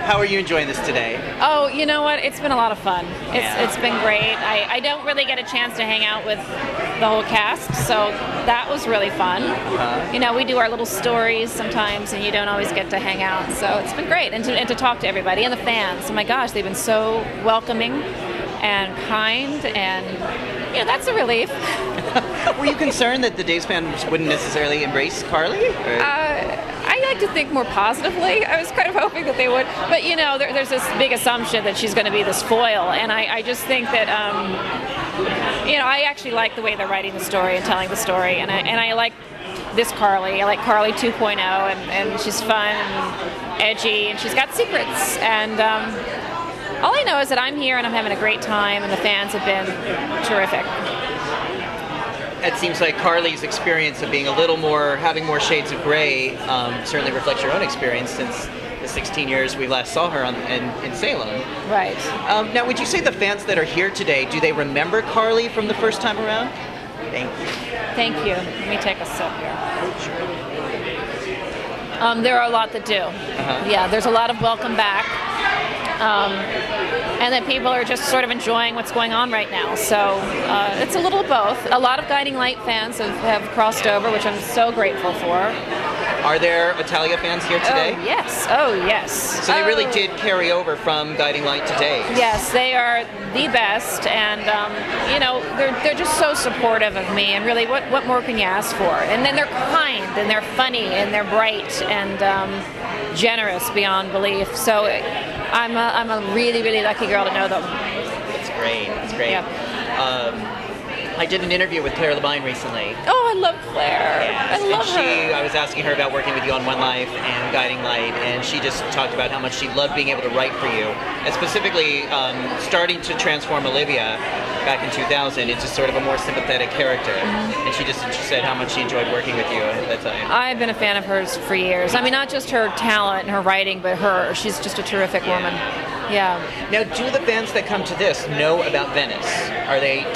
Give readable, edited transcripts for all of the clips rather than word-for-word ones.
How are you enjoying this today? Oh, you know what? It's been a lot of fun. Yeah. It's been great. I don't really get a chance to hang out with the whole cast, so that was really fun. You know, we do our little stories sometimes, and you don't always get to hang out, so it's been great. And to talk to everybody and the fans. Oh my gosh, they've been so welcoming and kind, and you know, that's a relief. Were you concerned that the Days fans wouldn't necessarily embrace Carly? I like to think more positively. I was kind of hoping that they would, but you know, there's this big assumption that she's going to be this foil, and I just think that you know, I actually like the way they're writing the story and telling the story, and I like this Carly. I like Carly 2.0, and she's fun and edgy, and she's got secrets, and all I know is that I'm here and I'm having a great time, and the fans have been terrific. It seems like Carly's experience of being a little more, having more shades of gray, certainly reflects your own experience since the 16 years we last saw her in Salem. Right. Now, would you say the fans that are here today, do they remember Carly from the first time around? Thank you. Thank you. Let me take a sip here. There are a lot that do. Yeah, there's a lot of welcome back. And that people are just sort of enjoying what's going on right now. So it's a little of both. A lot of Guiding Light fans have crossed over, which I'm so grateful for. Are there Italia fans here today? Oh, yes. Oh, yes. So they really did carry over from Guiding Light to Days. Yes, they are the best, and you know, they're just so supportive of me, and really, what more can you ask for? And then they're kind, and they're funny, and they're bright, and generous beyond belief. So I'm a really, really lucky girl to know them. It's great. It's great. Yeah. I did an interview with Claire Labine recently. Oh, I love Claire. Yes. I love her. I was asking her about working with you on One Life and Guiding Light, and she just talked about how much she loved being able to write for you, and specifically starting to transform Olivia back in 2000 into sort of a more sympathetic character. And she said how much she enjoyed working with you at that time. I've been a fan of hers for years. I mean, not just her talent and her writing, but her. She's just a terrific woman. Yeah. Now, do the fans that come to this know about Venice?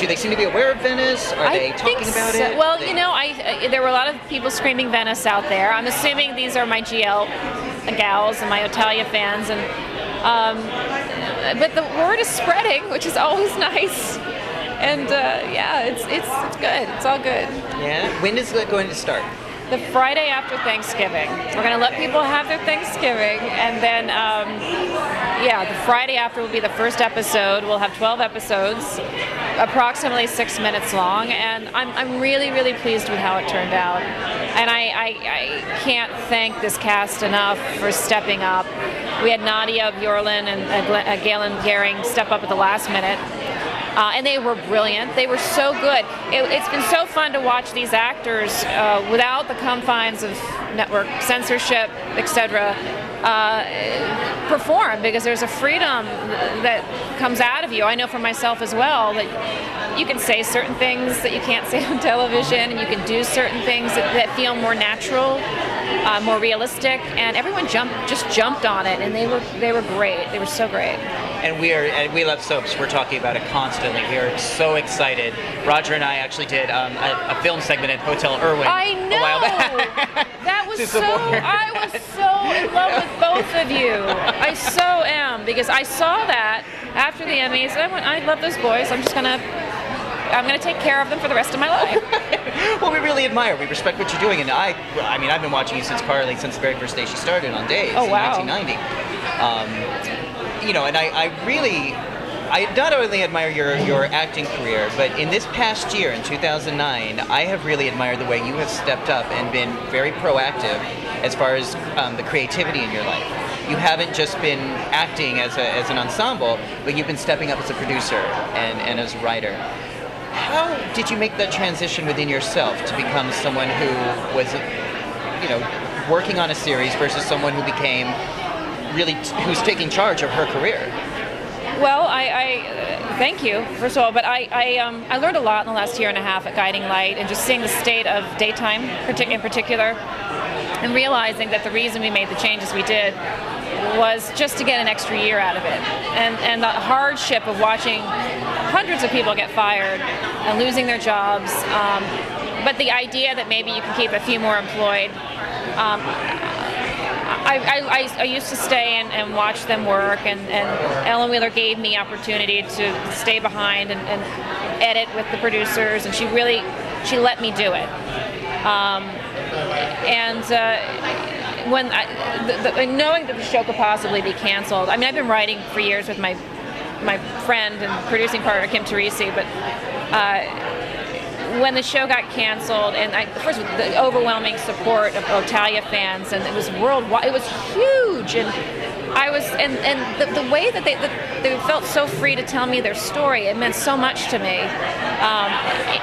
Do they seem to be aware of Venice? Are they talking about it? Well, you know, there were a lot of people screaming Venice out there. I'm assuming these are my GL gals and my Italia fans, and but the word is spreading, which is always nice. And yeah, it's good. It's all good. Yeah. When is it going to start? The Friday after Thanksgiving. We're going to let people have their Thanksgiving, and then, yeah, the Friday after will be the first episode. We'll have 12 episodes, approximately 6 minutes long, and I'm really, really pleased with how it turned out. And I can't thank this cast enough for stepping up. We had Nadia Bjorlin and Galen Gehring step up at the last minute. And they were brilliant. They were so good. It's been so fun to watch these actors without the confines of network censorship, etc., perform, because there's a freedom that comes out of you. I know for myself as well that you can say certain things that you can't say on television, and you can do certain things that feel more natural, more realistic, and everyone just jumped on it, and they were great. They were so great. And we love soaps. We're talking about it constantly. We are so excited. Roger and I actually did a film segment at Hotel Irwin a while back. That was so. I was so in love with both of you. I so am, because I saw that after the Emmys. And I went, I love those boys. I'm gonna take care of them for the rest of my life. Well, we really admire. We respect what you're doing, and I mean, I've been watching you since Carly, since the very first day she started on Days in 1990. You know, and I not only admire your acting career, but in this past year, in 2009, I have really admired the way you have stepped up and been very proactive as far as the creativity in your life. You haven't just been acting as an ensemble, but you've been stepping up as a producer and as a writer. How did you make that transition within yourself to become someone who was, you know, working on a series versus someone who became who's taking charge of her career? Well, I thank you, first of all, but I learned a lot in the last year and a half at Guiding Light, and just seeing the state of daytime in particular, and realizing that the reason we made the changes we did was just to get an extra year out of it, and the hardship of watching hundreds of people get fired and losing their jobs, but the idea that maybe you can keep a few more employed, I used to stay and watch them work, and Ellen Wheeler gave me opportunity to stay behind and edit with the producers, and she let me do it. Knowing that the show could possibly be canceled, I mean, I've been writing for years with my friend and producing partner Kim Teresi, but when the show got canceled, and first the overwhelming support of Otalia fans, and it was worldwide, it was huge, and the way that they felt so free to tell me their story, it meant so much to me.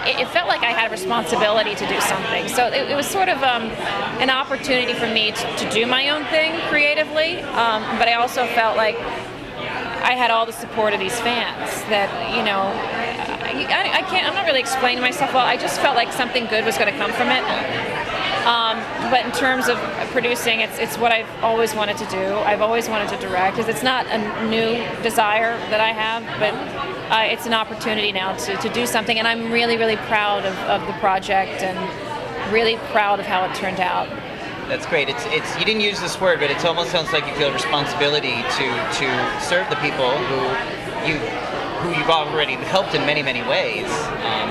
It felt like I had a responsibility to do something. So it was sort of an opportunity for me to do my own thing creatively, but I also felt like I had all the support of these fans that, you know, I'm not really explaining myself well. I just felt like something good was going to come from it. But in terms of producing, it's what I've always wanted to do. I've always wanted to direct, because it's not a new desire that I have, but it's an opportunity now to do something, and I'm really, really proud of the project and really proud of how it turned out. That's great. It's you didn't use this word, but it almost sounds like you feel a responsibility to serve the people who you've already helped in many, many ways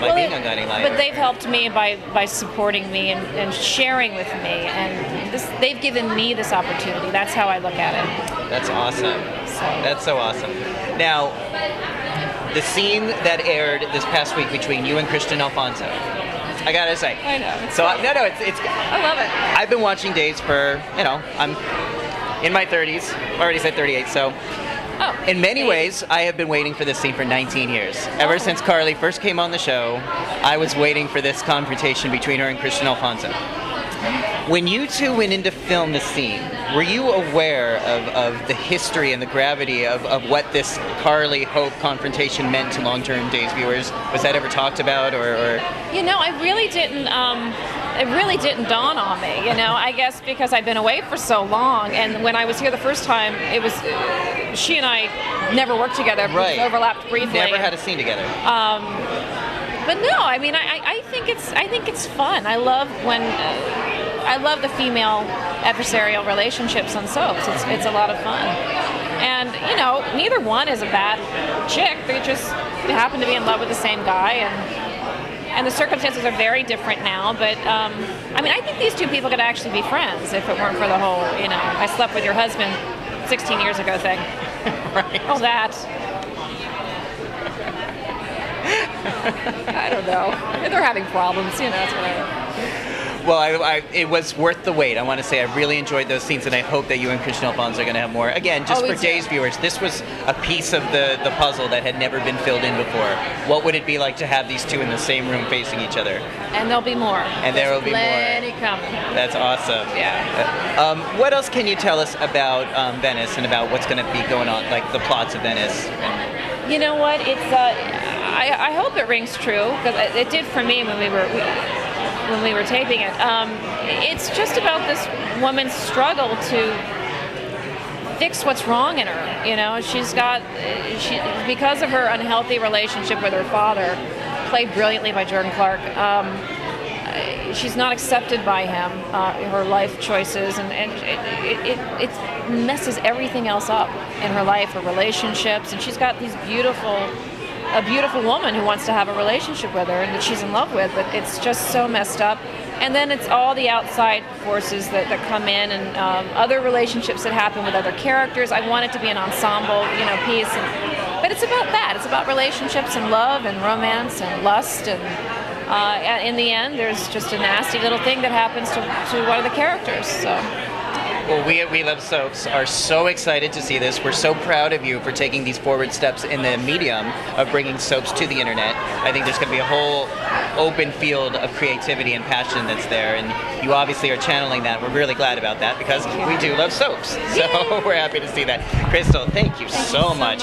by being on Guiding Light. But they've helped me by supporting me and sharing with me, and they've given me this opportunity. That's how I look at it. That's awesome. That's so awesome. Now, the scene that aired this past week between you and Kristian Alfonso, I gotta say. I know. It's I love it. I've been watching Days for, I'm in my 30s. I already said 38, so. Oh, in many ways, I have been waiting for this scene for 19 years. Ever since Carly first came on the show, I was waiting for this confrontation between her and Kristian Alfonso. When you two went in to film the scene, were you aware of the history and the gravity of what this Carly-Hope confrontation meant to long-term Days viewers? Was that ever talked about, or? You know, I really didn't. It really didn't dawn on me. You know, I guess because I've been away for so long, and when I was here the first time, it was she and I never worked together. Right. We overlapped briefly. Never had a scene together. But no, I mean, I think it's fun. I love the female adversarial relationships on soaps. It's a lot of fun. And, you know, neither one is a bad chick. They happen to be in love with the same guy, and the circumstances are very different now. But, I mean, I think these two people could actually be friends if it weren't for the whole, you know, I slept with your husband 16 years ago thing. Right. Oh, that. I don't know. They're having problems, you know, that's whatever. Well, it was worth the wait. I want to say I really enjoyed those scenes, and I hope that you and Kristian Alfonso are going to have more. Again, just for Days viewers, this was a piece of the puzzle that had never been filled in before. What would it be like to have these two in the same room facing each other? And there'll be more. And there will be more. Plenty coming. That's awesome. Yeah. What else can you tell us about Venice and about what's going to be going on, like the plots of Venice? You know what? It's I hope it rings true, because it did for me when we were taping it. It's just about this woman's struggle to fix what's wrong in her. You know, because of her unhealthy relationship with her father, played brilliantly by Jordan Clark. She's not accepted by him, her life choices, and it messes everything else up in her life, her relationships, and she's got a beautiful woman who wants to have a relationship with her and that she's in love with, but it's just so messed up. And then it's all the outside forces that come in, and other relationships that happen with other characters. I want it to be an ensemble, you know, piece. But it's about that. It's about relationships and love and romance and lust. And in the end, there's just a nasty little thing that happens to one of the characters. So. Well, we at We Love Soaps are so excited to see this. We're so proud of you for taking these forward steps in the medium of bringing soaps to the internet. I think there's going to be a whole open field of creativity and passion that's there, and you obviously are channeling that. We're really glad about that, because we do love soaps. So we're happy to see that. Crystal, thank you so much.